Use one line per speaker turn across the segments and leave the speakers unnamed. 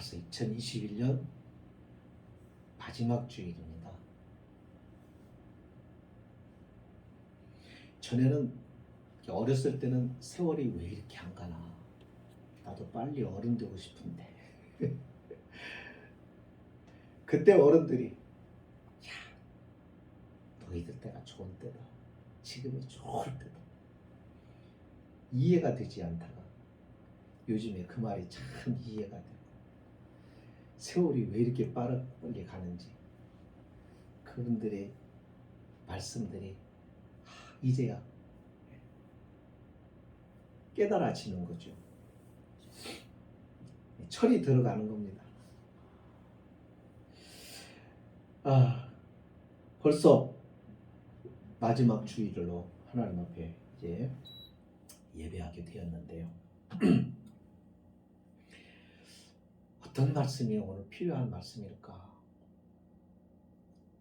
벌써 2021년 마지막 주일입니다. 전에는 어렸을 때는 세월이 왜 이렇게 안 가나, 나도 빨리 어른 되고 싶은데 그때 어른들이 야, 너희들 때가 좋은 때다, 지금이 좋을 때다, 이해가 되지 않다가 요즘에 그 말이 참 이해가 되고, 세월이 왜 이렇게 빨리 가는지 그분들의 말씀들이 이제야 깨달아지는 거죠. 철이 들어가는 겁니다. 벌써 마지막 주일로 하나님 앞에 이제 예배하게 되었는데요. 어떤 말씀이 오늘 필요한 말씀일까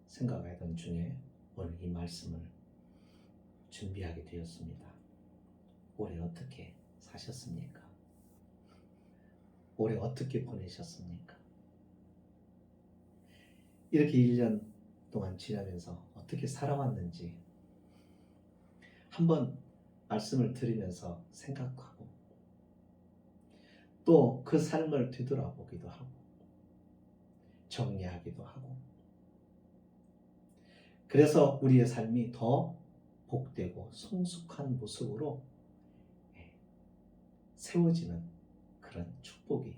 생각하던 중에 오늘 이 말씀을 준비하게 되었습니다. 올해 어떻게 사셨습니까? 올해 어떻게 보내셨습니까? 이렇게 1년 동안 지나면서 어떻게 살아왔는지 한번 말씀을 들으면서 생각하고 또 그 삶을 되돌아보기도 하고 정리하기도 하고, 그래서 우리의 삶이 더 복되고 성숙한 모습으로 세워지는 그런 축복이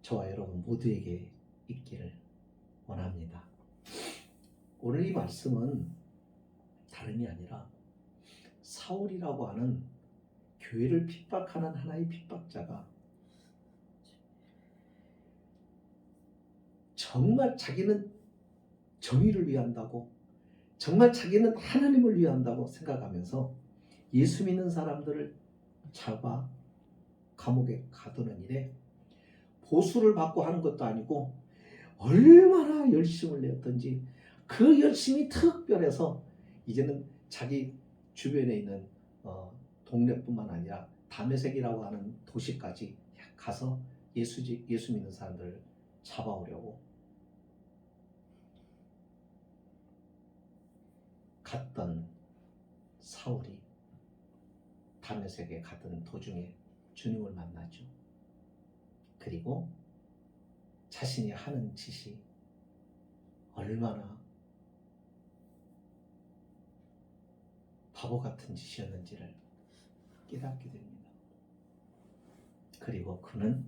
저와 여러분 모두에게 있기를 원합니다. 오늘 이 말씀은 다름이 아니라 사울이라고 하는 교회를 핍박하는 하나의 핍박자가 정말 자기는 정의를 위한다고, 정말 자기는 하나님을 위한다고 생각하면서 예수 믿는 사람들을 잡아 감옥에 가두는 일에 보수를 받고 하는 것도 아니고 얼마나 열심을 냈던지 그 열심이 특별해서 이제는 자기 주변에 있는 동네뿐만 아니라 다메섹이라고 하는 도시까지 가서 예수 믿는 사람들을 잡아오려고 갔던 사울이 다메섹에 가던 도중에 주님을 만나죠. 그리고 자신이 하는 짓이 얼마나 바보 같은 짓이었는지를 깨닫게 됩니다. 그리고 그는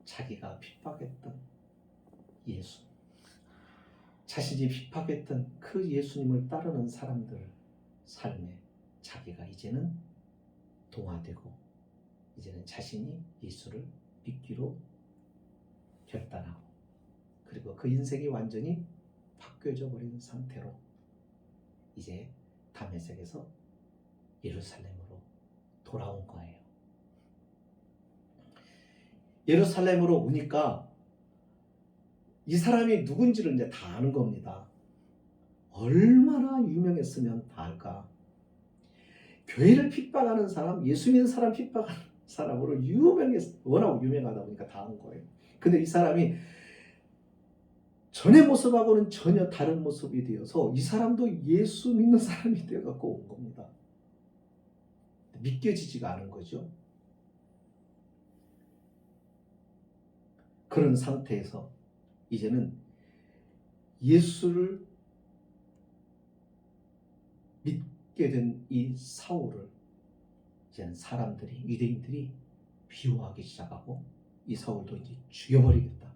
자기가 핍박했던 예수, 자신이 핍박했던 그 예수님을 따르는 사람들 삶에 자기가 이제는 동화되고 이제는 자신이 예수를 믿기로 결단하고, 그리고 그 인생이 완전히 바뀌어져 버린 상태로 이제 다메섹에서 예루살렘으로 돌아온 거예요. 예루살렘으로 오니까 이 사람이 누군지를 이제 다 아는 겁니다. 얼마나 유명했으면 다 알까. 교회를 핍박하는 사람, 예수 믿는 사람 핍박하는 사람으로 워낙 유명하다 보니까 다 아는 거예요. 근데 이 사람이 전의 모습하고는 전혀 다른 모습이 되어서 이 사람도 예수 믿는 사람이 되어갖고 온 겁니다. 믿겨지지가 않은 거죠. 그런 상태에서 이제는 예수를 믿게 된 이 사울을 이제는 사람들이, 유대인들이 비호하기 시작하고 이 사울도 이제 죽여버리겠다,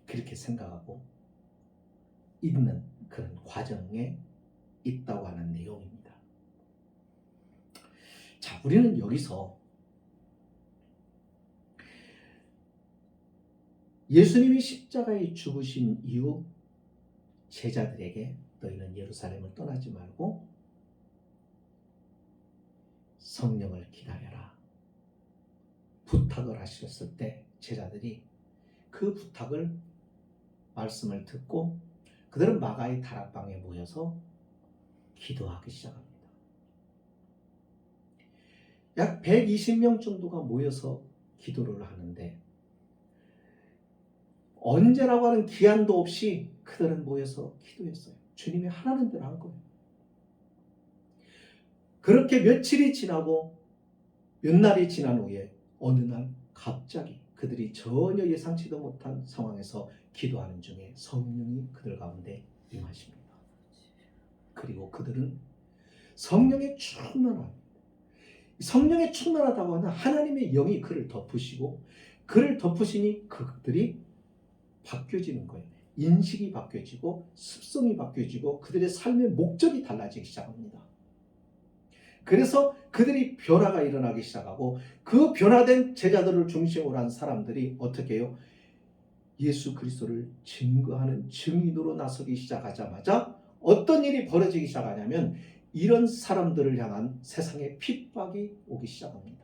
그렇게 생각하고 있는 그런 과정에 있다고 하는 내용입니다. 자, 우리는 여기서 예수님이 십자가에 죽으신 이후 제자들에게 너희는 예루살렘을 떠나지 말고 성령을 기다려라 부탁을 하셨을 때 제자들이 그 부탁을, 말씀을 듣고 그들은 마가의 다락방에 모여서 기도하기 시작합니다. 약 120명 정도가 모여서 기도를 하는데 언제라고 하는 기한도 없이 그들은 모여서 기도했어요. 주님이 하라는 대로 한 거예요. 그렇게 며칠이 지나고 몇 날이 지난 후에 어느 날 갑자기 그들이 전혀 예상치도 못한 상황에서 기도하는 중에 성령이 그들 가운데 임하십니다. 그리고 그들은 성령에 충만하다고 하는 하나님의 영이 그를 덮으시고, 그를 덮으시니 그들이 바뀌어지는 거예요. 인식이 바뀌어지고 습성이 바뀌어지고 그들의 삶의 목적이 달라지기 시작합니다. 그래서 그들이 변화가 일어나기 시작하고, 그 변화된 제자들을 중심으로 한 사람들이 어떻게 해요? 예수 그리스도를 증거하는 증인으로 나서기 시작하자마자 어떤 일이 벌어지기 시작하냐면, 이런 사람들을 향한 세상의 핍박이 오기 시작합니다.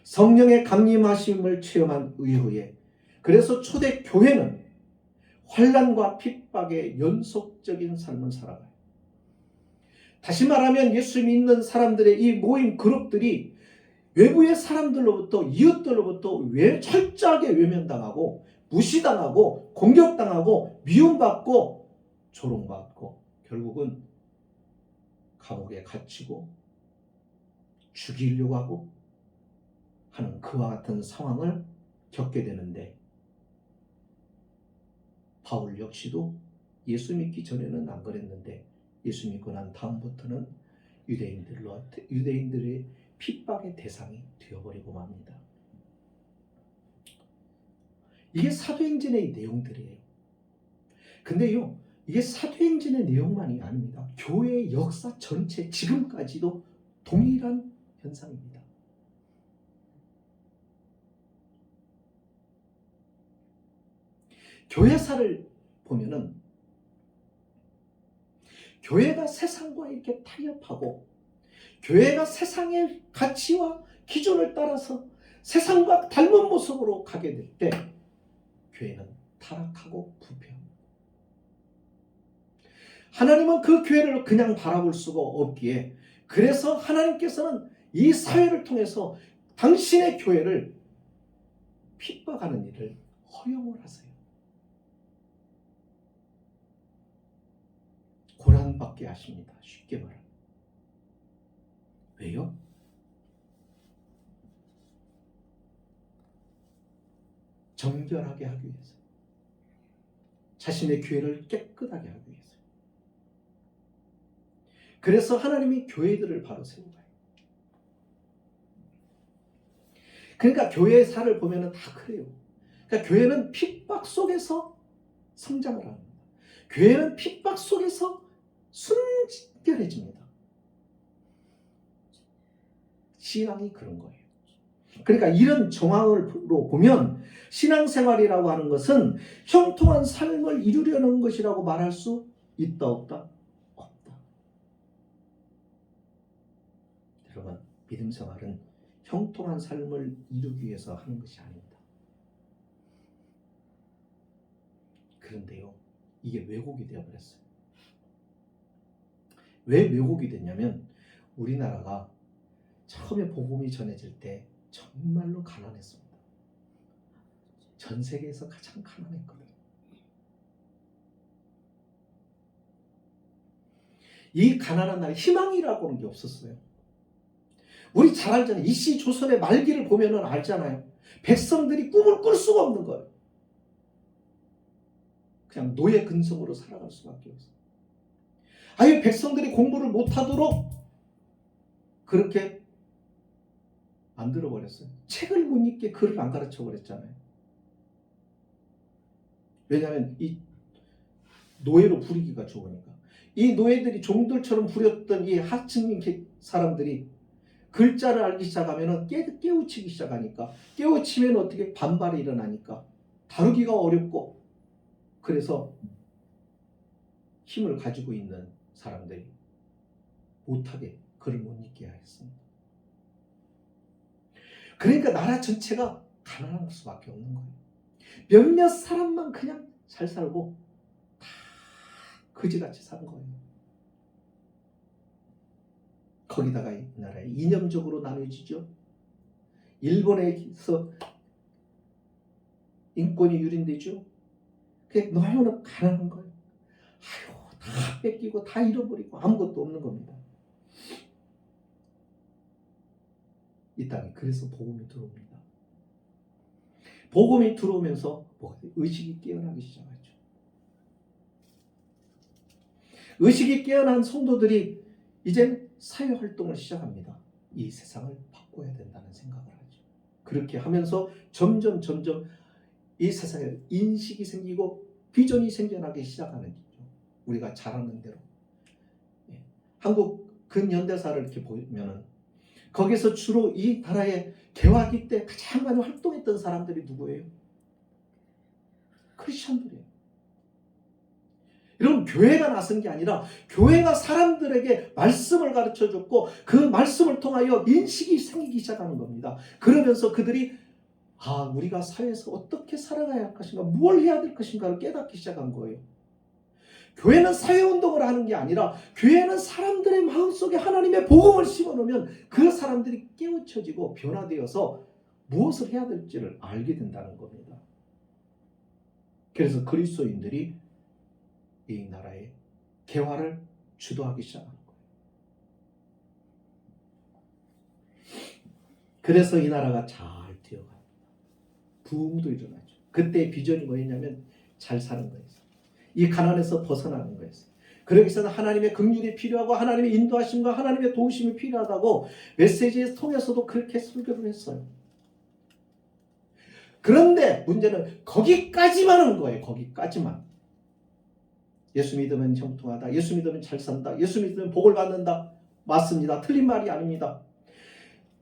성령의 강림하심을 체험한 이후에, 그래서 초대 교회는 환난과 핍박의 연속적인 삶을 살아가요. 다시 말하면 예수 믿는 사람들의 이 모임 그룹들이 외부의 사람들로부터, 이웃들로부터 철저하게 외면당하고 무시당하고 공격당하고 미움받고 조롱받고 결국은 감옥에 갇히고 죽이려고 하고 하는 그와 같은 상황을 겪게 되는데, 바울 역시도 예수 믿기 전에는 안 그랬는데 예수 믿고 난 다음부터는 유대인들의 핍박의 대상이 되어버리고 맙니다. 이게 사도행전의 내용들이에요. 근데요, 이게 사도행전의 내용만이 아닙니다. 교회의 역사 전체 지금까지도 동일한 현상입니다. 교회사를 보면은 교회가 세상과 이렇게 타협하고, 교회가 세상의 가치와 기준을 따라서 세상과 닮은 모습으로 가게 될 때 교회는 타락하고 부패합니다. 하나님은 그 교회를 그냥 바라볼 수가 없기에, 그래서 하나님께서는 이 사회를 통해서 당신의 교회를 핍박하는 일을 허용을 하세요. 고난받게 하십니다. 쉽게 말하면. 왜요? 정결하게 하기 위해서, 자신의 교회를 깨끗하게 하기 위해서. 그래서 하나님이 교회들을 바로 세우고 가요. 그러니까 교회사를 보면은 다 그래요. 그러니까 교회는 핍박 속에서 성장을 합니다. 교회는 핍박 속에서 순결해집니다. 신앙이 그런 거예요. 그러니까 이런 정황으로 보면 신앙생활이라고 하는 것은 형통한 삶을 이루려는 것이라고 말할 수 있다 없다? 없다. 여러분, 믿음생활은 형통한 삶을 이루기 위해서 하는 것이 아닙니다. 그런데요, 이게 왜곡이 되어버렸어요. 왜 왜곡이 됐냐면, 우리나라가 처음에 복음이 전해질 때 정말로 가난했습니다. 전 세계에서 가장 가난했거든요. 이 가난한 나라에 희망이라고 하는 게 없었어요. 우리 잘 알잖아요. 이씨 조선의 말기를 보면은 알잖아요. 백성들이 꿈을 꿀 수가 없는 거예요. 그냥 노예 근성으로 살아갈 수밖에 없어요. 아예 백성들이 공부를 못하도록 그렇게 만들어버렸어요. 책을 못 읽게 글을 안 가르쳐버렸잖아요. 왜냐하면 이 노예로 부리기가 좋으니까. 이 노예들이 종들처럼 부렸던 이 하층민 사람들이 글자를 알기 시작하면 깨우치기 시작하니까, 깨우치면 어떻게 반발이 일어나니까 다루기가 어렵고, 그래서 힘을 가지고 있는 사람들이 못하게 글을 못 읽게 하였습니다. 그러니까 나라 전체가 가난할 수밖에 없는 거예요. 몇몇 사람만 그냥 잘 살고 다 거지같이 산 거예요. 거기다가 이 나라에 이념적으로 나눠지죠. 일본에서 인권이 유린되죠. 그게 너무나 가난한 거예요. 아유, 다 뺏기고 다 잃어버리고 아무것도 없는 겁니다. 이 땅에 그래서 복음이 들어옵니다. 복음이 들어오면서 의식이 깨어나기 시작하죠. 의식이 깨어난 성도들이 이제 사회활동을 시작합니다. 이 세상을 바꿔야 된다는 생각을 하죠. 그렇게 하면서 점점 이 세상에 인식이 생기고 비전이 생겨나기 시작하는 거죠. 우리가 잘 아는 대로 한국 근현대사를 이렇게 보면은 거기서 주로 이 나라의 개화기 때 가장 많이 활동했던 사람들이 누구예요? 크리스천들이에요. 여러분, 교회가 나선 게 아니라 교회가 사람들에게 말씀을 가르쳐줬고 그 말씀을 통하여 인식이 생기기 시작하는 겁니다. 그러면서 그들이 우리가 사회에서 어떻게 살아가야 할 것인가, 뭘 해야 될 것인가를 깨닫기 시작한 거예요. 교회는 사회운동을 하는 게 아니라 교회는 사람들의 마음속에 하나님의 복음을 심어놓으면 그 사람들이 깨우쳐지고 변화되어서 무엇을 해야 될지를 알게 된다는 겁니다. 그래서 그리스도인들이 이 나라의 개화를 주도하기 시작하는 거예요. 그래서 이 나라가 잘 되어갑니다. 부흥도 일어나죠. 그때 비전이 뭐였냐면 잘 사는 거였어요. 이 가난에서 벗어나는 거였어요. 그러기 위해서는 하나님의 긍휼이 필요하고 하나님의 인도하심과 하나님의 도우심이 필요하다고 메시지를 통해서도 그렇게 설교를 했어요. 그런데 문제는 거기까지만 하는 거예요. 거기까지만. 예수 믿으면 형통하다. 예수 믿으면 잘 산다. 예수 믿으면 복을 받는다. 맞습니다. 틀린 말이 아닙니다.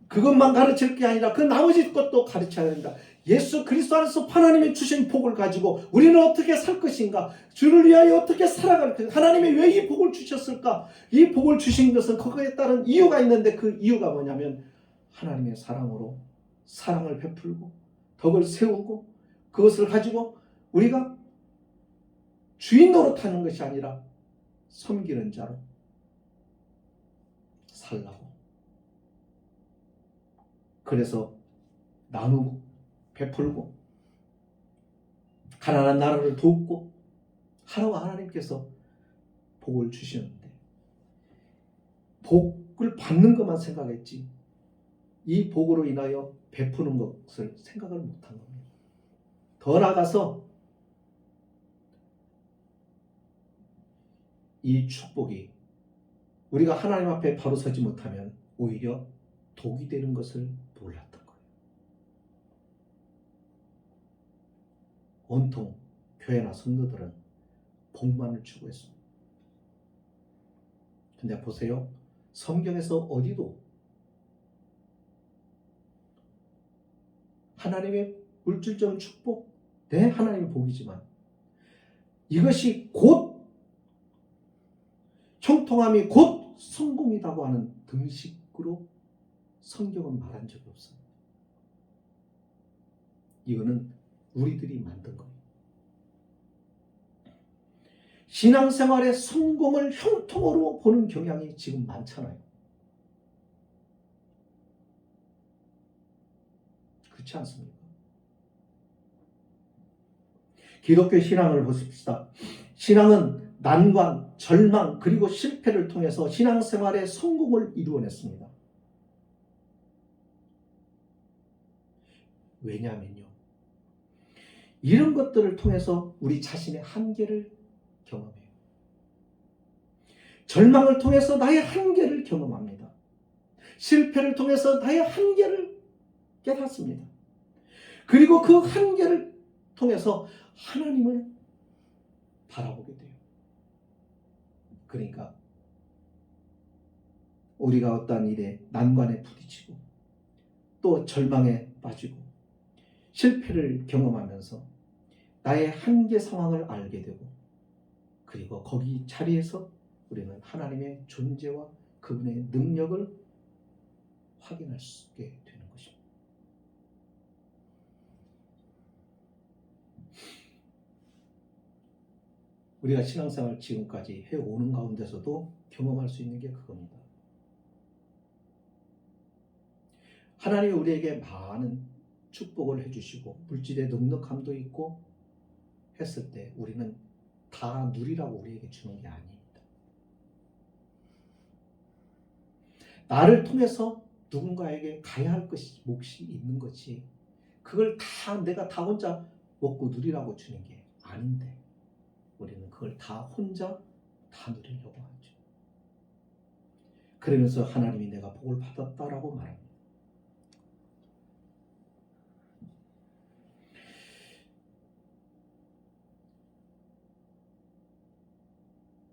그것만 가르칠 게 아니라 그 나머지 것도 가르쳐야 된다. 예수 그리스도 안에서 하나님이 주신 복을 가지고 우리는 어떻게 살 것인가? 주를 위하여 어떻게 살아갈 것인가? 하나님이 왜 이 복을 주셨을까? 이 복을 주신 것은 그거에 따른 이유가 있는데 그 이유가 뭐냐면 하나님의 사랑으로 사랑을 베풀고 덕을 세우고 그것을 가지고 우리가 주인 노릇하는 것이 아니라 섬기는 자로 살라고. 그래서 나누고 베풀고 가난한 나라를 돕고 하나와 하나님께서 복을 주시는데 복을 받는 것만 생각했지 이 복으로 인하여 베푸는 것을 생각을 못한 겁니다. 더 나아가서 이 축복이 우리가 하나님 앞에 바로 서지 못하면 오히려 독이 되는 것을 몰랐던 거예요. 온통 교회나 성도들은 복만을 추구했습니다. 근데 보세요. 성경에서 어디도 하나님의 물질적인 축복, 네, 하나님의 복이지만 이것이 곧 형통함이 곧 성공이라고 하는 등식으로 성경은 말한 적이 없습니다. 이거는 우리들이 만든 거예요. 신앙생활의 성공을 형통으로 보는 경향이 지금 많잖아요. 그렇지 않습니까? 기독교 신앙을 보십시다. 신앙은 난관, 절망, 그리고 실패를 통해서 신앙생활의 성공을 이루어냈습니다. 왜냐하면요. 이런 것들을 통해서 우리 자신의 한계를 경험해요. 절망을 통해서 나의 한계를 경험합니다. 실패를 통해서 나의 한계를 깨닫습니다. 그리고 그 한계를 통해서 하나님을 바라보게 돼요. 그러니까 우리가 어떠한 일에 난관에 부딪히고 또 절망에 빠지고 실패를 경험하면서 나의 한계 상황을 알게 되고 그리고 거기 자리에서 우리는 하나님의 존재와 그분의 능력을 확인할 수 있게 되는 것입니다. 우리가 신앙생활 지금까지 해오는 가운데서도 경험할 수 있는 게 그겁니다. 하나님이 우리에게 많은 축복을 해주시고 물질의 넉넉함도 있고 했을 때 우리는 다 누리라고 우리에게 주는 게 아닙니다. 나를 통해서 누군가에게 가야 할 것이 몫이 있는 거지 그걸 다 내가 다 혼자 먹고 누리라고 주는 게 아닌데 우리는 그걸 다 혼자 다 누리려고 하죠. 그러면서 하나님이 내가 복을 받았다라고 말합니다.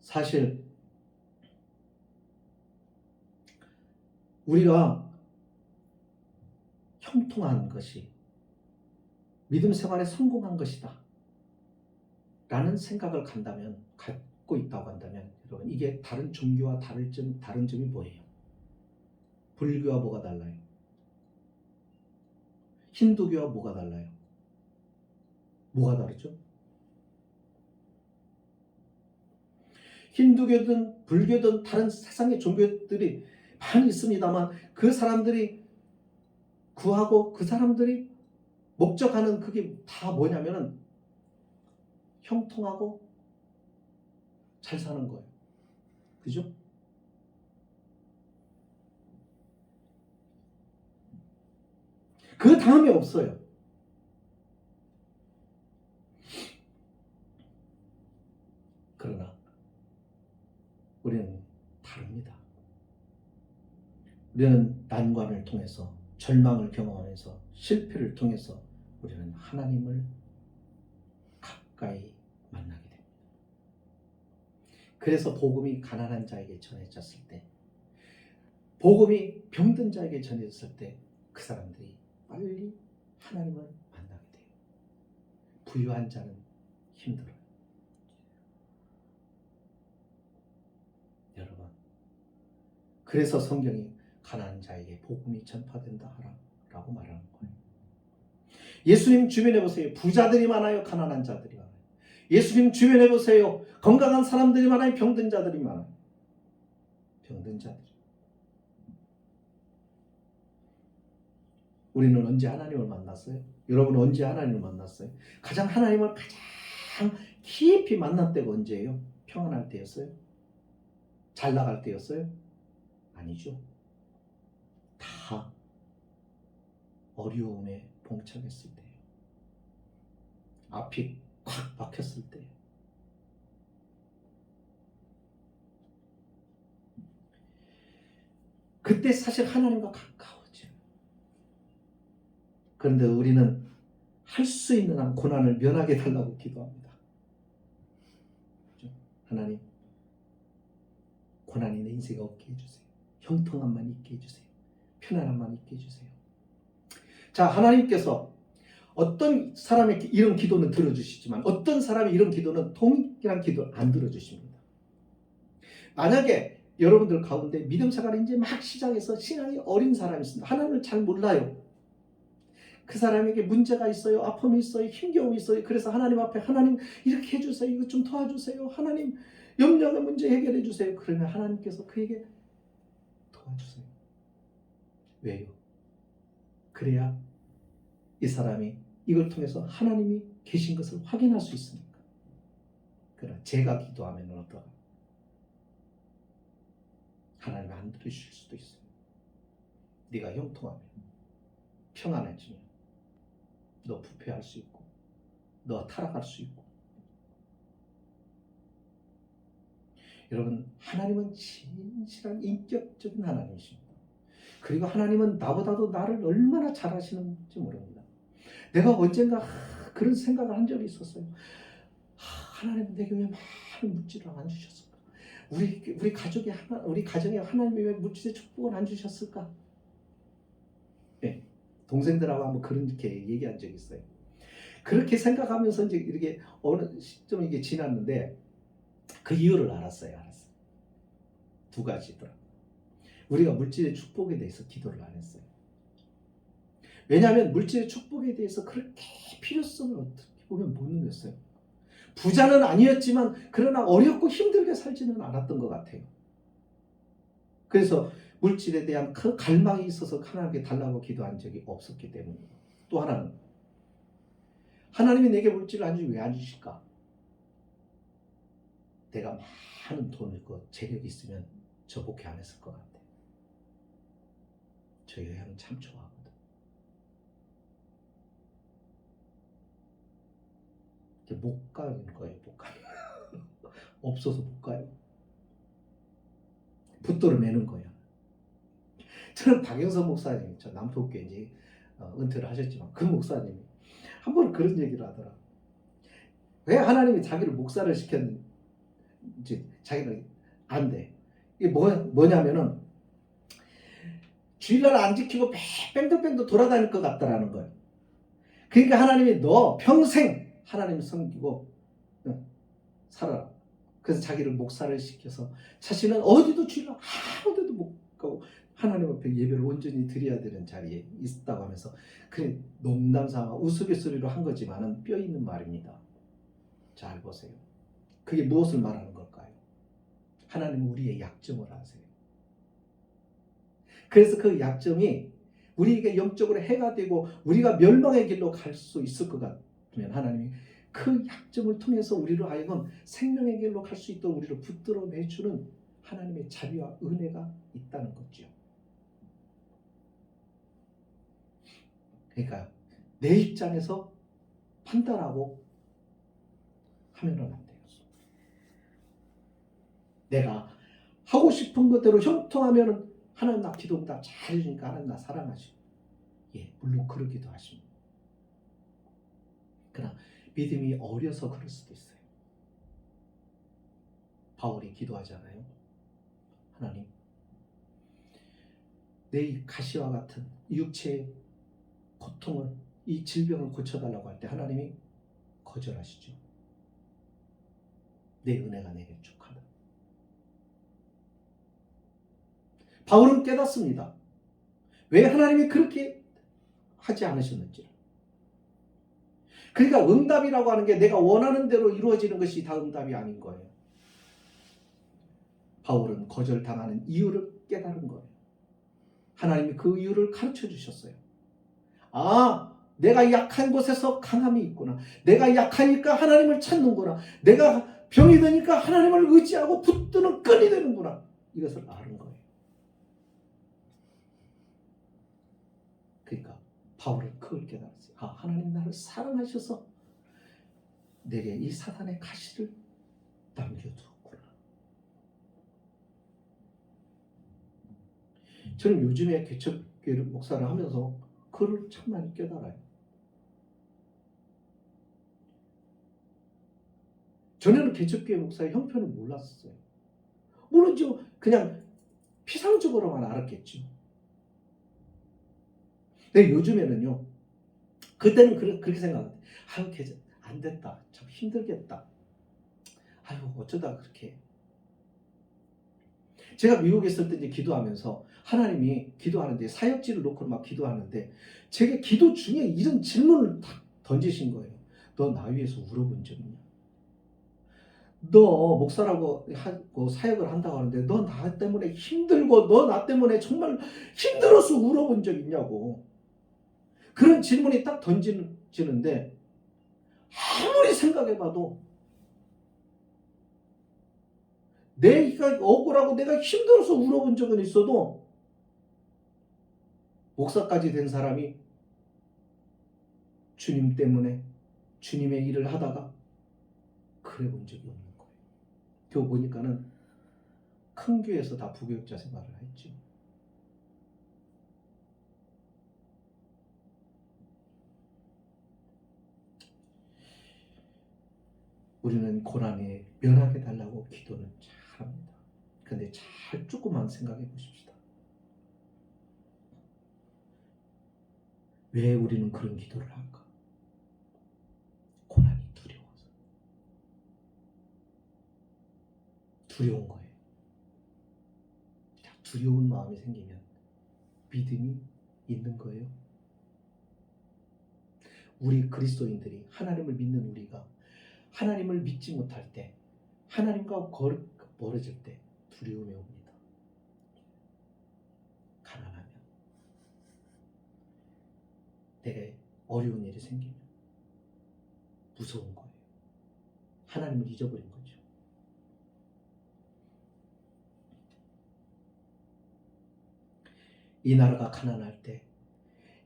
사실 우리가 형통한 것이 믿음 생활에 성공한 것이다 라는 생각을 갖고 있다고 한다면 여러분 이게 다른 종교와 다른 점이 뭐예요? 불교와 뭐가 달라요? 힌두교와 뭐가 달라요? 뭐가 다르죠? 힌두교든 불교든 다른 세상의 종교들이 많이 있습니다만 그 사람들이 구하고 그 사람들이 목적하는 그게 다 뭐냐면은 형통하고 잘 사는 거예요. 그죠? 그 다음에 없어요. 그러나 우리는 다릅니다. 우리는 난관을 통해서 절망을 경험하면서 실패를 통해서 우리는 하나님을 가까이 만나게 됩니다. 그래서 복음이 가난한 자에게 전해졌을 때, 복음이 병든 자에게 전해졌을 때 그 사람들이 빨리 하나님을 만나게 돼요. 부유한 자는 힘들어요. 여러분, 그래서 성경이 가난한 자에게 복음이 전파된다 라고 말하는 거예요. 예수님 주변에 보세요. 부자들이 많아요. 가난한 자들이 많아요. 예수님 주변에 보세요. 건강한 사람들이 많아요. 병든 자들이 많아요. 병든 자들. 우리는 언제 하나님을 만났어요? 여러분은 언제 하나님을 만났어요? 가장 하나님을 가장 깊이 만난 때가 언제예요? 평안할 때였어요? 잘 나갈 때였어요? 아니죠. 다 어려움에 봉착했을 때예요. 앞이 꽉 막혔을 때예요. 그때 사실 하나님과 가까워져요. 그런데 우리는 할 수 있는 한 고난을 면하게 달라고 기도합니다. 하나님, 고난이 내 인생에 없게 해주세요. 형통함만 있게 해주세요. 편안함만 있게 해주세요. 자, 하나님께서 어떤 사람의 이런 기도는 들어주시지만 어떤 사람의 이런 기도는 동일한 기도를 안 들어주십니다. 만약에 여러분들 가운데 믿음 생활을 이제 막 시작해서 신앙이 어린 사람이 있습니다. 하나님을 잘 몰라요. 그 사람에게 문제가 있어요. 아픔이 있어요. 힘겨움이 있어요. 그래서 하나님 앞에 하나님 이렇게 해주세요. 이거 좀 도와주세요. 하나님 염려의 문제 해결해 주세요. 그러면 하나님께서 그에게 도와주세요. 왜요? 그래야 이 사람이 이걸 통해서 하나님이 계신 것을 확인할 수 있으니까. 그러나 제가 기도하면 어떨까? 하나님이 안 들으실 수도 있어요. 네가 형통하면, 평안해지면 너 부패할 수 있고 너 타락할 수 있고. 여러분, 하나님은 진실한 인격적인 하나님이십니다. 그리고 하나님은 나보다도 나를 얼마나 잘 아시는지 모릅니다. 내가 언젠가 그런 생각을 한 적이 있었어요. 하나님 내게 왜 많은 물질을 안 주셨을까? 우리 가정에 하나님이 왜 물질의 축복을 안 주셨을까? 네, 동생들하고 한번 그렇게 얘기한 적이 있어요. 그렇게 생각하면서 이제 이렇게 어느 시점 이게 지났는데 그 이유를 알았어요. 두 가지더라고요. 우리가 물질의 축복에 대해서 기도를 안 했어요. 왜냐하면 물질의 축복에 대해서 그렇게 필요성을 어떻게 보면 못 누렸어요. 부자는 아니었지만 그러나 어렵고 힘들게 살지는 않았던 것 같아요. 그래서 물질에 대한 그 갈망이 있어서 하나님께 달라고 기도한 적이 없었기 때문이에요. 또 하나는 하나님이 내게 물질을 왜 안 주실까? 내가 많은 돈을 있고 재력이 있으면 저 목회 안 했을 것 같아. 저 여행 참 좋아하거든. 못 가는 거예요. 못 가요. 없어서 못 가요. 붙들어 매는 거예요. 저는 박영선 목사님, 저 남포교회 이제 은퇴를 하셨지만 그 목사님이 한 번 그런 얘기를 하더라. 왜 하나님이 자기를 목사를 시켰는지 자기는 안 돼. 이게 뭐냐면은 주일날 안 지키고 뺑글뺑글 돌아다닐 것 같다라는 거예요. 그러니까 하나님이 너 평생 하나님을 섬기고 살아라. 그래서 자기를 목사를 시켜서 자신은 어디도 주일날 아무 데도 못 가고 하나님 앞에 예배를 온전히 드려야 되는 자리에 있다고 하면서 그래 농담삼아 우스갯소리로 한 거지만은 뼈 있는 말입니다. 잘 보세요. 그게 무엇을 말하는 걸까요? 하나님은 우리의 약점을 아세요. 그래서 그 약점이 우리에게 영적으로 해가 되고 우리가 멸망의 길로 갈 수 있을 것 같으면 하나님이 그 약점을 통해서 우리로 하여금 생명의 길로 갈 수 있도록 우리를 붙들어 내주는 하나님의 자비와 은혜가 있다는 거죠. 그러니까 내 입장에서 판단하고 하면은 안 돼요. 내가 하고 싶은 것대로 형통하면은 하나님 나 기도보다 잘해주니까 하나님 나 사랑하시고 물론 그러기도 하십니다. 그러나 믿음이 어려서 그럴 수도 있어요. 바울이 기도하잖아요. 하나님 내 가시와 같은 육체의 고통을 이 질병을 고쳐달라고 할 때 하나님이 거절하시죠. 내 은혜가 내게 족하다. 바울은 깨닫습니다. 왜 하나님이 그렇게 하지 않으셨는지. 그러니까 응답이라고 하는 게 내가 원하는 대로 이루어지는 것이 다 응답이 아닌 거예요. 바울은 거절당하는 이유를 깨달은 거예요. 하나님이 그 이유를 가르쳐 주셨어요. 내가 약한 곳에서 강함이 있구나. 내가 약하니까 하나님을 찾는구나. 내가 병이 드니까 하나님을 의지하고 붙드는 끈이 되는구나. 이것을 아는 거예요. 그러니까 바울은 그걸 깨달았어요. 하나님 나를 사랑하셔서 내게 이 사단의 가시를 남겨두었구나. 저는 요즘에 개척교회 목사를 하면서 그걸 참 많이 깨달아요. 전에는 개척교회 목사의 형편을 몰랐어요. 모르죠. 그냥 피상적으로만 알았겠죠. 근데 요즘에는요. 그때는 그렇게 생각해요. 안 됐다. 참 힘들겠다. 어쩌다 그렇게. 제가 미국에 있을 때 이제 기도하면서 하나님이 기도하는데 사역지를 놓고 막 기도하는데 제게 기도 중에 이런 질문을 딱 던지신 거예요. 너 나 위해서 울어본 적 있냐? 너 목사라고 하고 사역을 한다고 하는데 너 나 때문에 힘들고 너 나 때문에 정말 힘들어서 울어본 적 있냐고. 그런 질문이 딱 던지는데 아무리 생각해봐도 내가 억울하고 내가 힘들어서 울어본 적은 있어도 목사까지 된 사람이 주님 때문에 주님의 일을 하다가 그래 본 적이 없는 거예요. 교회 보니까는 큰 교회에서 다 부교육자 생활을 했죠. 우리는 고난에 면하게 달라고 기도는 잘합니다. 근데 잘 조금만 생각해 보십시다. 왜 우리는 그런 기도를 할까? 고난이 두려워서. 두려운 거예요. 두려운 마음이 생기면 믿음이 있는 거예요. 우리 그리스도인들이 하나님을 믿는 우리가 하나님을 믿지 못할 때 하나님과 멀어질 때 두려움이 옵니다. 가난하면 내가 어려운 일이 생기면 무서운 거예요. 하나님을 잊어버린 거죠. 이 나라가 가난할 때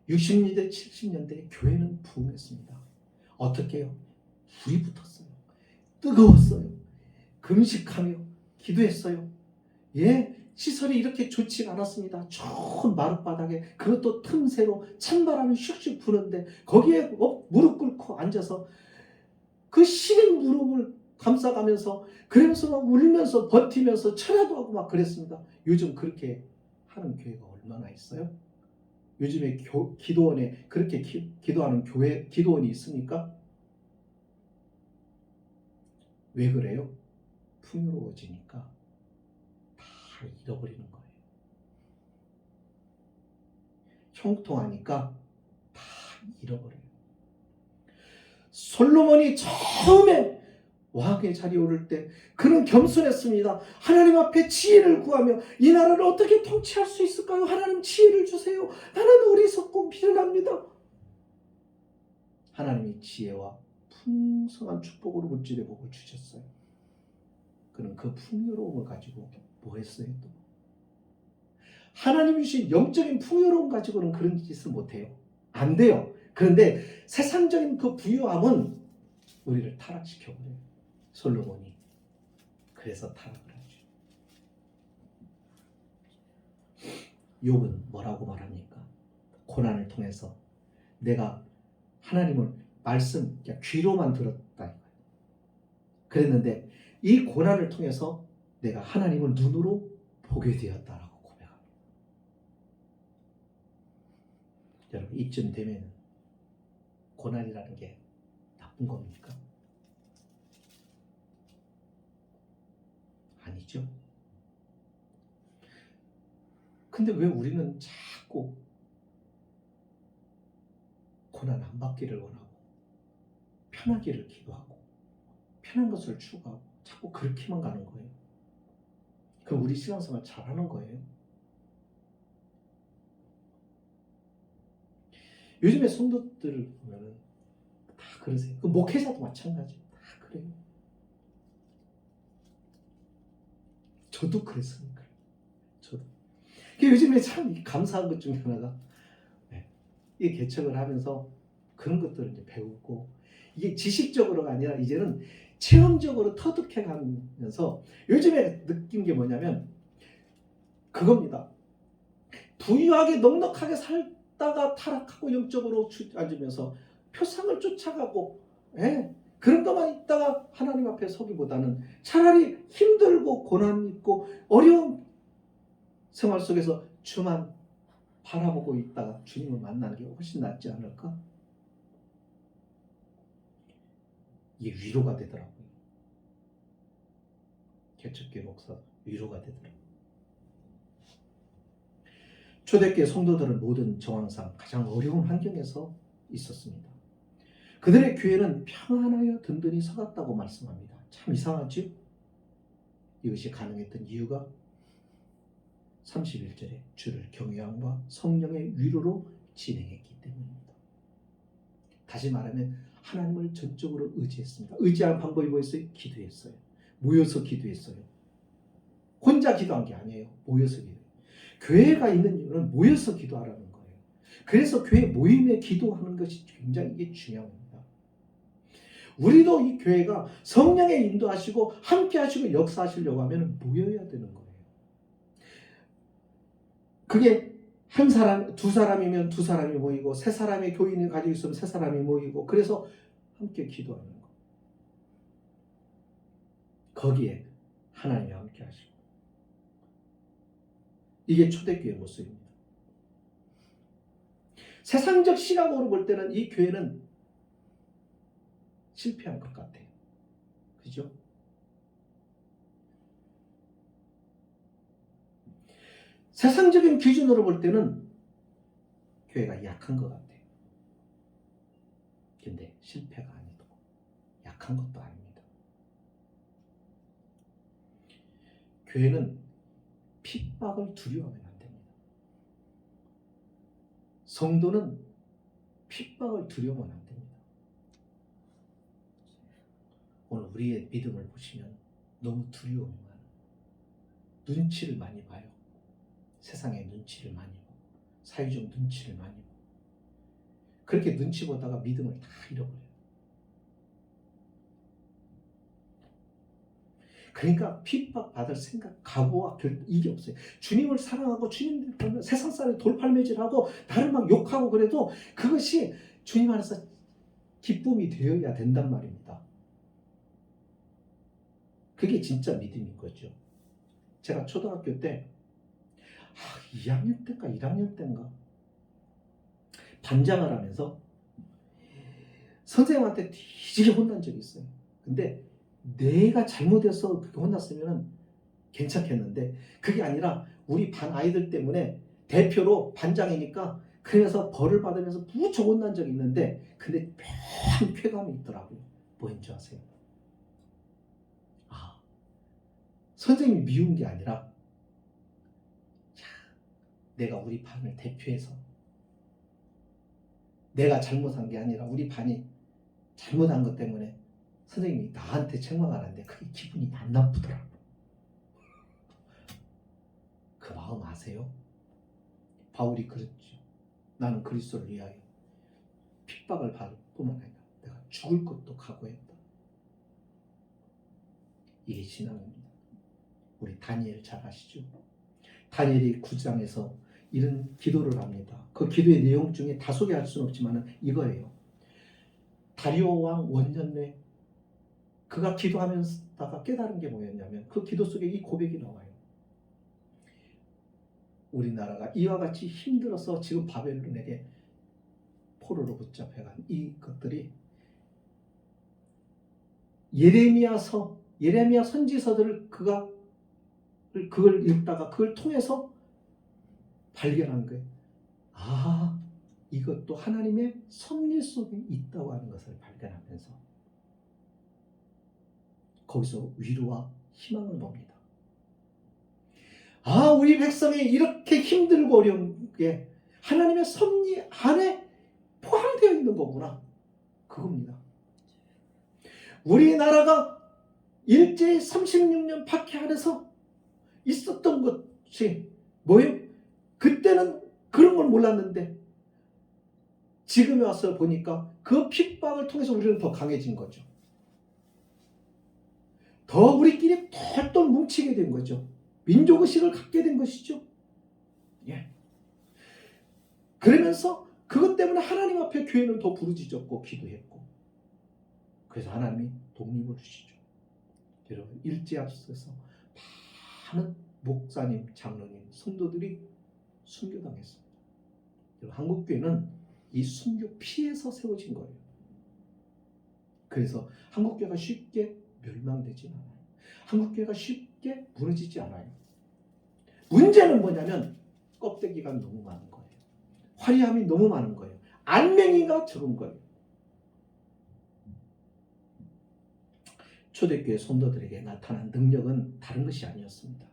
60년대, 70년대 교회는 부흥했습니다. 어떻게 해요? 불이 붙었어요. 뜨거웠어요. 금식하며 기도했어요. 예, 시설이 이렇게 좋지 않았습니다. 좋은 마룻바닥에, 그것도 틈새로 찬바람이 슉슉 부는데 거기에 무릎 꿇고 앉아서 그 시린 무릎을 감싸가면서 그러면서 막 울면서 버티면서 철야도 하고 막 그랬습니다. 요즘 그렇게 하는 교회가 얼마나 있어요? 요즘에 기도원에 그렇게 기도하는 교회 기도원이 있습니까? 왜 그래요? 풍요로워지니까 다 잃어버리는 거예요. 형통하니까 다 잃어버려요. 솔로몬이 처음에 왕의 자리에 오를 때 그는 겸손했습니다. 하나님 앞에 지혜를 구하며 이 나라를 어떻게 통치할 수 있을까요? 하나님 지혜를 주세요. 나는 어리석고 미련합니다. 하나님이 지혜와 풍성한 축복으로 물질의 복을 주셨어요. 그는 그 풍요로움을 가지고 뭐 했어요? 또 하나님이 주신 영적인 풍요로움 가지고는 그런 짓을 못해요. 안 돼요. 그런데 세상적인 그 부유함은 우리를 타락시켜버려요. 솔로몬이 그래서 타락을 하죠. 욥은 뭐라고 말합니까? 고난을 통해서 내가 하나님을 말씀 귀로만 들었다. 그랬는데 이 고난을 통해서 내가 하나님을 눈으로 보게 되었다라고 고백합니다. 여러분, 이쯤 되면 고난이라는 게 나쁜 겁니까? 아니죠. 근데 왜 우리는 자꾸 고난 안 받기를 원하고 편하기를 기도하고 편한 것을 추구하고 자꾸 그렇게만 가는 거예요? 그럼 우리 신앙생활 잘하는 거예요? 요즘에 성도들을 보면은 다 그러세요. 그 목회자도 마찬가지. 다 그래요. 저도 그랬으니까. 저도. 요즘에 참 감사한 것 중에 하나가 이 개척을 하면서 그런 것들을 이제 배우고 이게 지식적으로가 아니라 이제는 체험적으로 터득해 가면서 요즘에 느낀 게 뭐냐면 그겁니다. 부유하게 넉넉하게 살다가 타락하고 영적으로 앉으면서 표상을 쫓아가고 그런 것만 있다가 하나님 앞에 서기보다는 차라리 힘들고 고난 있고 어려운 생활 속에서 주만 바라보고 있다가 주님을 만나는 게 훨씬 낫지 않을까? 이게 위로가 되더라고요. 개척교회 목사 위로가 되더라고요. 초대교회 성도들은 모든 정황상 가장 어려운 환경에서 있었습니다. 그들의 교회는 평안하여 든든히 서갔다고 말씀합니다. 참 이상하죠? 이것이 가능했던 이유가 31절에 주를 경외함과 성령의 위로로 진행했기 때문입니다. 다시 말하면 하나님을 전적으로 의지했습니다. 의지하는 방법이 뭐였어요? 기도했어요. 모여서 기도했어요. 혼자 기도한 게 아니에요. 모여서 기도해요. 교회가 있는 이유는 모여서 기도하라는 거예요. 그래서 교회 모임에 기도하는 것이 굉장히 이게 중요합니다. 우리도 이 교회가 성령의 인도하시고 함께 하시고 역사하시려고 하면 모여야 되는 거예요. 그게 한 사람, 두 사람이면 두 사람이 모이고 세 사람의 교인을 가지고 있으면 세 사람이 모이고 그래서 함께 기도하는 거. 거기에 하나님이 함께 하시고 이게 초대교회 모습입니다. 세상적 시각으로 볼 때는 이 교회는 실패한 것 같아요. 그죠? 세상적인 기준으로 볼 때는 교회가 약한 것 같아요. 근데 실패가 아니고 약한 것도 아닙니다. 교회는 핍박을 두려워하면 안 됩니다. 성도는 핍박을 두려워하면 안 됩니다. 오늘 우리의 믿음을 보시면 너무 두려움이 많아요. 눈치를 많이 봐요. 세상의 눈치를 많이 보고 사회적 눈치를 많이 보고 그렇게 눈치 보다가 믿음을 다 잃어버려요. 그러니까 핍박받을 생각, 각오와 이게 없어요. 주님을 사랑하고 주님 세상 사람을 돌팔매질하고 나를 막 욕하고 그래도 그것이 주님 안에서 기쁨이 되어야 된단 말입니다. 그게 진짜 믿음인 거죠. 제가 초등학교 때 2학년 때인가 1학년 때인가 반장을 하면서 선생님한테 뒤지게 혼난 적이 있어요. 근데 내가 잘못해서 그렇게 혼났으면 괜찮겠는데 그게 아니라 우리 반 아이들 때문에 대표로 반장이니까 그래서 벌을 받으면서 무척 혼난 적이 있는데 근데 묘한 쾌감이 있더라고요. 뭐인지 아세요? 선생님이 미운 게 아니라 내가 우리 반을 대표해서 내가 잘못한 게 아니라 우리 반이 잘못한 것 때문에 선생님이 나한테 책망하는데 그게 기분이 안 나쁘더라고. 그 마음 아세요? 바울이 그랬죠. 나는 그리스도를 위하여 핍박을 받을 뿐만 아니라 내가 죽을 것도 각오했다. 이게 신앙입니다. 우리 다니엘 잘 아시죠? 다니엘이 9장에서 이런 기도를 합니다. 그 기도의 내용 중에 다 소개할 수는 없지만 이거예요. 다리오 왕 원년에 그가 기도하면서다가 깨달은 게 뭐였냐면 그 기도 속에 이 고백이 나와요. 우리나라가 이와 같이 힘들어서 지금 바벨론에게 포로로 붙잡혀간 이것들이 예레미야 선지서들을 그걸 읽다가 그걸 통해서 발견한 거예요. 이것도 하나님의 섭리 속에 있다고 하는 것을 발견하면서 거기서 위로와 희망을 봅니다. 우리 백성이 이렇게 힘들고 어려운 게 하나님의 섭리 안에 포함되어 있는 거구나. 그겁니다. 우리나라가 일제 36년 박해 안에서 있었던 것이 뭐예요? 그때는 그런 걸 몰랐는데 지금에 와서 보니까 그 핍박을 통해서 우리는 더 강해진 거죠. 더 우리끼리 똘똘 뭉치게 된 거죠. 민족의식을 갖게 된 것이죠. 예. 그러면서 그것 때문에 하나님 앞에 교회는 더 부르짖었고 기도했고 그래서 하나님이 독립을 주시죠. 여러분 일제 앞서서 많은 목사님, 장로님, 성도들이 순교당했습니다. 한국교회는 이 순교 피해서 세워진 거예요. 그래서 한국교회가 쉽게 멸망되지 않아요. 한국교회가 쉽게 무너지지 않아요. 문제는 뭐냐면 껍데기가 너무 많은 거예요. 화려함이 너무 많은 거예요. 안맹이가 적은 거예요. 초대교회 성도들에게 나타난 능력은 다른 것이 아니었습니다.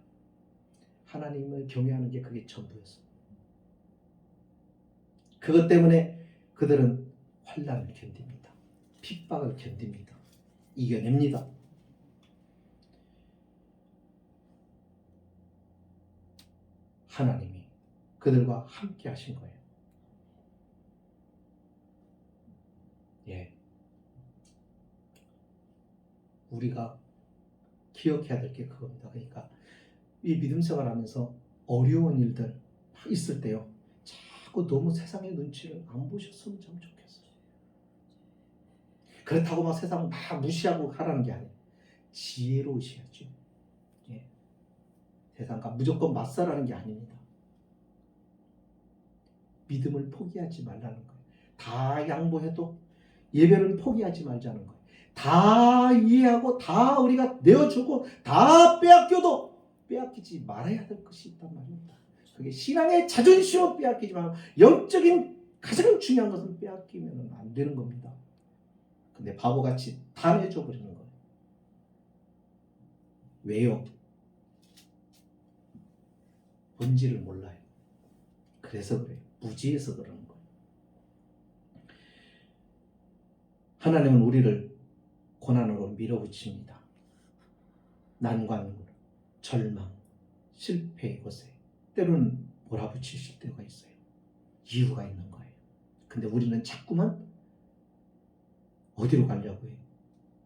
하나님을 경외하는 게 그게 전부였습니다. 그것 때문에 그들은 환난을 견딥니다. 핍박을 견딥니다. 이겨냅니다. 하나님이 그들과 함께 하신 거예요. 예. 우리가 기억해야 될 게 그겁니다. 그러니까 이 믿음 생활하면서 어려운 일들 있을 때요. 자꾸 너무 세상의 눈치를 안 보셨으면 참 좋겠어요. 그렇다고 막 세상 막 무시하고 하라는 게 아니에요. 지혜로우셔야죠. 예. 세상과 무조건 맞서라는 게 아닙니다. 믿음을 포기하지 말라는 거예요. 다 양보해도 예배는 포기하지 말자는 거예요. 다 이해하고 다 우리가 내어주고 다 빼앗겨도 빼앗기지 말아야 될 것이 있단 말입니다. 그게 신앙의 자존심은 빼앗기지 말고 영적인 가장 중요한 것은 빼앗기면 안 되는 겁니다. 근데 바보같이 다 내줘 버리는 거예요. 왜요? 본질을 몰라요. 그래서 그래요. 무지해서 그러는 거예요. 하나님은 우리를 고난으로 밀어붙입니다. 난관, 절망, 실패의 곳에 때로는 몰아붙이실 때가 있어요. 이유가 있는 거예요. 근데 우리는 자꾸만 어디로 가려고 해요?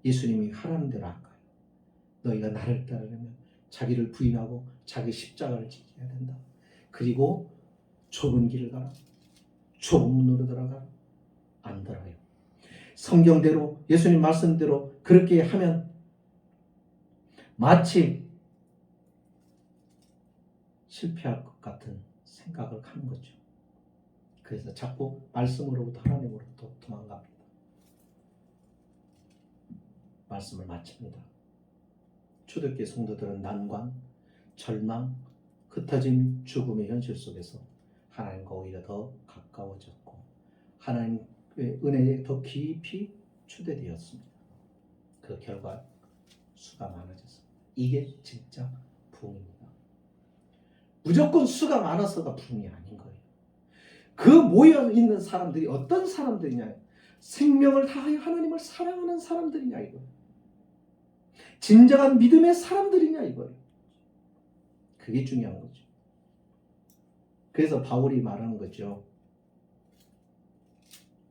예수님이 하라는 대로 안 가요. 너희가 나를 따르려면 자기를 부인하고 자기 십자가를 지켜야 된다. 그리고 좁은 길을 가라. 좁은 문으로 들어가라. 안 들어요. 성경대로 예수님 말씀대로 그렇게 하면 마치 실패할 것 같은 생각을 하는 거죠. 그래서 자꾸 말씀으로부터 하나님으로부터 도망갑니다. 말씀을 마칩니다. 초대교회 성도들은 난관, 절망, 흩어진 죽음의 현실 속에서 하나님과 오히려 더 가까워졌고 하나님의 은혜에 더 깊이 추대되었습니다. 그 결과 수가 많아졌습니다. 이게 진짜 부흥입니다. 무조건 수가 많아서가 부흥이 아닌 거예요. 그 모여있는 사람들이 어떤 사람들이냐, 생명을 다하여 하나님을 사랑하는 사람들이냐 이거예요. 진정한 믿음의 사람들이냐 이거예요. 그게 중요한 거죠. 그래서 바울이 말하는 거죠.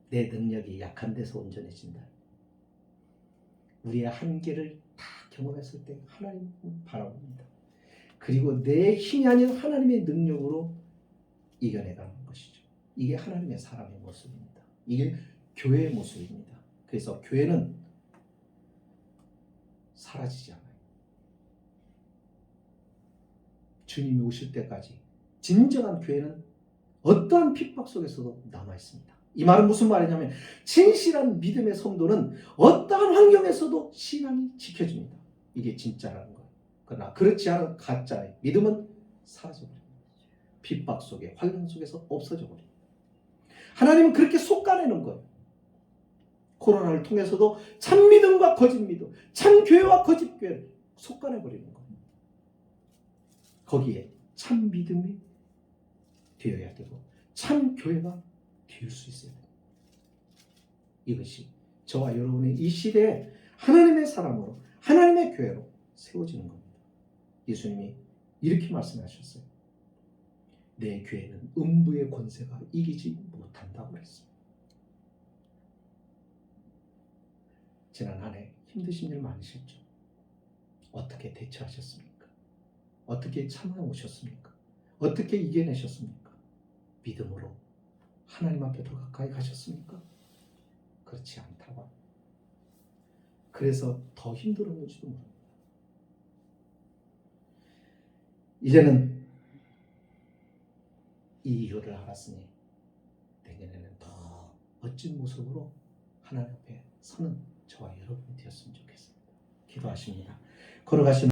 내 능력이 약한 데서 온전해진다. 우리의 한계를 다 경험했을 때 하나님을 바라봅니다. 그리고 내 힘이 아닌 하나님의 능력으로 이겨내가는 것이죠. 이게 하나님의 사람의 모습입니다. 이게 교회의 모습입니다. 그래서 교회는 사라지지 않아요. 주님이 오실 때까지 진정한 교회는 어떠한 핍박 속에서도 남아있습니다. 이 말은 무슨 말이냐면 진실한 믿음의 성도는 어떠한 환경에서도 신앙이 지켜집니다. 이게 진짜라는 거예요. 그러나 그렇지 않은 가짜의 믿음은 사라져버립니다. 핍박 속에 환란 속에서 없어져 버립니다. 하나님은 그렇게 솎아내는 거예요. 코로나를 통해서도 참 믿음과 거짓 믿음, 참 교회와 거짓 교회를 솎아내버리는 거예요. 거기에 참 믿음이 되어야 되고 참 교회가 될 수 있어야 돼요. 이것이 저와 여러분의 이 시대에 하나님의 사람으로 하나님의 교회로 세워지는 겁니다. 예수님이 이렇게 말씀하셨어요. 내 교회는 음부의 권세가 이기지 못한다고 그랬어요. 지난 한 해 힘드신 일 많으셨죠? 어떻게 대처하셨습니까? 어떻게 참아오셨습니까? 어떻게 이겨내셨습니까? 믿음으로 하나님 앞에 더 가까이 가셨습니까? 그렇지 않다고 합니다. 그래서 더 힘들었는지도 모릅니다. 이제는 이 이유를 알았으니 내년에는 더 멋진 모습으로 하나님 앞에 서는 저와 여러분이 되었으면 좋겠습니다. 기도하십니다. 걸어가시는